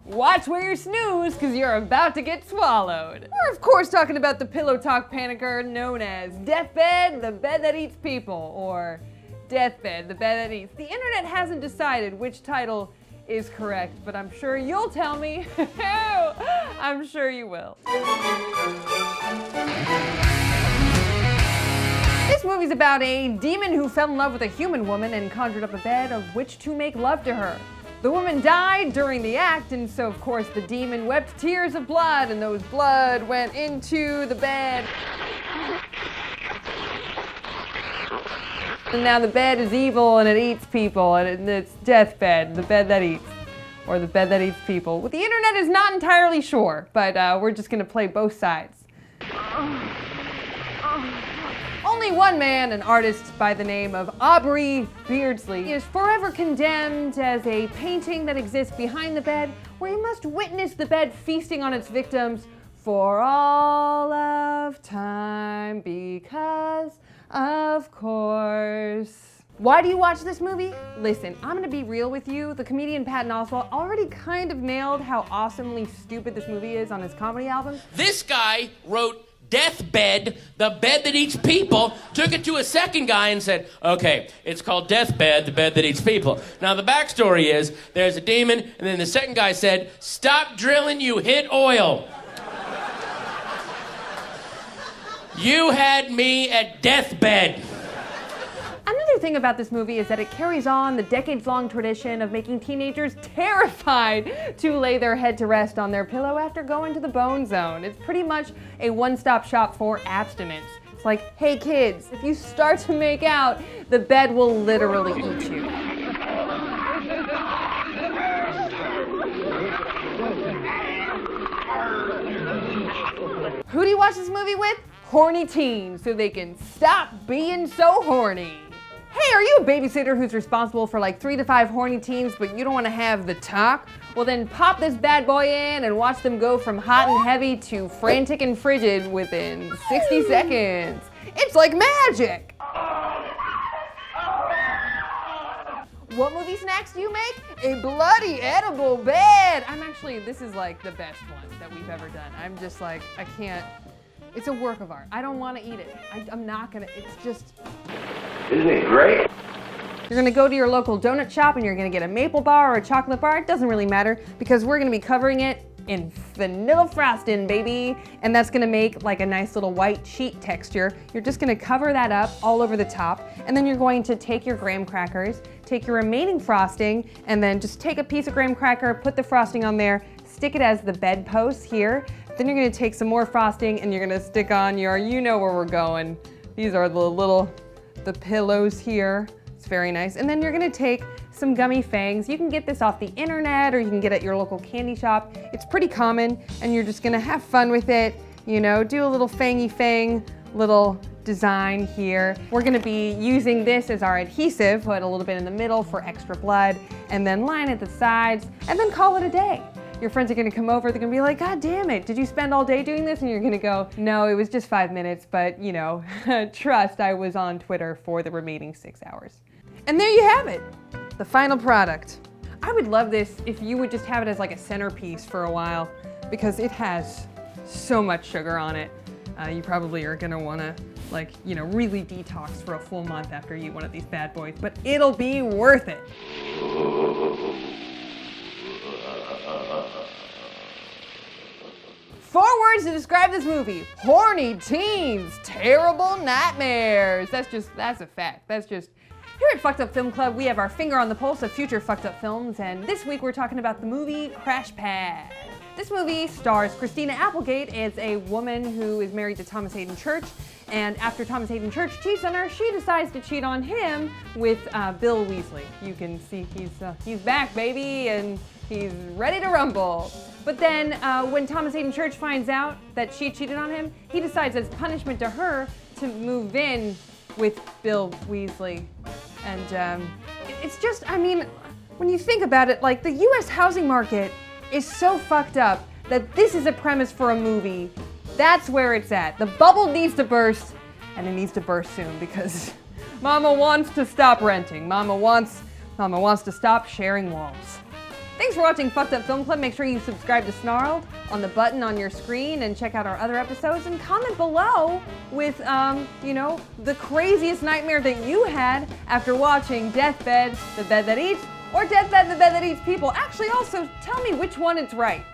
watch where you snooze, because you're about to get swallowed. We're of course talking about the pillow talk panicker known as Deathbed, the bed that eats people, or Deathbed, the bed that eats. The internet hasn't decided which title is correct, but I'm sure you'll tell me. I'm sure you will. This movie's about a demon who fell in love with a human woman and conjured up a bed of which to make love to her. The woman died during the act, and so of course the demon wept tears of blood, and those blood went into the bed. And now the bed is evil and it eats people, and it's Deathbed, the bed that eats. Or the bed that eats people. Well, the internet is not entirely sure, but we're just gonna play both sides. Only one man, an artist by the name of Aubrey Beardsley, is forever condemned as a painting that exists behind the bed, where you must witness the bed feasting on its victims for all of time, because of course. Why do you watch this movie? Listen, I'm gonna be real with you. The comedian Patton Oswalt already kind of nailed how awesomely stupid this movie is on his comedy album. This guy wrote Deathbed, the bed that eats people, took it to a second guy and said, okay, it's called Deathbed, the bed that eats people. Now the backstory is, there's a demon, and then the second guy said, stop drilling, you hit oil. You had me at deathbed. Another thing about this movie is that it carries on the decades-long tradition of making teenagers terrified to lay their head to rest on their pillow after going to the bone zone. It's pretty much a one-stop shop for abstinence. It's like, hey kids, if you start to make out, the bed will literally eat you. Who do you watch this movie with? Horny teens, so they can stop being so horny. Hey, are you a babysitter who's responsible for like 3 to 5 horny teens, but you don't want to have the talk? Well then pop this bad boy in and watch them go from hot and heavy to frantic and frigid within 60 seconds. It's like magic! What movie snacks do you make? A bloody edible bed! This is like the best one that we've ever done. I'm just like, I can't. It's a work of art. I don't want to eat it. I'm not gonna, it's just. Isn't it great? You're gonna go to your local donut shop and you're gonna get a maple bar or a chocolate bar. It doesn't really matter because we're gonna be covering it in vanilla frosting, baby. And that's gonna make like a nice little white sheet texture. You're just gonna cover that up all over the top. And then you're going to take your graham crackers, take your remaining frosting, and then just take a piece of graham cracker, put the frosting on there, stick it as the bedpost here. Then you're gonna take some more frosting and you're gonna stick on your, you know where we're going. These are the pillows here. It's very nice. And then you're gonna take some gummy fangs. You can get this off the internet or you can get it at your local candy shop. It's pretty common and you're just gonna have fun with it. You know, do a little fangy fang, little design here. We're gonna be using this as our adhesive, put a little bit in the middle for extra blood, and then line at the sides, and then call it a day. Your friends are gonna come over, they're gonna be like, God damn it, did you spend all day doing this? And you're gonna go, no, it was just 5 minutes, but you know, trust, I was on Twitter for the remaining 6 hours. And there you have it, the final product. I would love this if you would just have it as like a centerpiece for a while, because it has so much sugar on it. You probably are gonna wanna like, you know, really detox for a full month after you eat one of these bad boys, but it'll be worth it. 4 words to describe this movie: horny teens, terrible nightmares. That's a fact. That's just, here at Fucked Up Film Club, we have our finger on the pulse of future fucked up films, and this week we're talking about the movie Crash Pad. This movie stars Christina Applegate as a woman who is married to Thomas Hayden Church, and after Thomas Hayden Church cheats on her, she decides to cheat on him with Bill Weasley. You can see he's back, baby, and he's ready to rumble. But then when Thomas Hayden Church finds out that she cheated on him, he decides as punishment to her to move in with Bill Weasley. And it's just, I mean, when you think about it, like the US housing market is so fucked up that this is a premise for a movie. That's where it's at. The bubble needs to burst, and it needs to burst soon because Mama wants to stop renting. Mama wants to stop sharing walls. Thanks for watching Fucked Up Film Club. Make sure you subscribe to Snarled on the button on your screen and check out our other episodes and comment below with, the craziest nightmare that you had after watching Deathbed, the Bed That Eats, or Deathbed, the Bed That Eats People. Actually, also tell me which one it's right.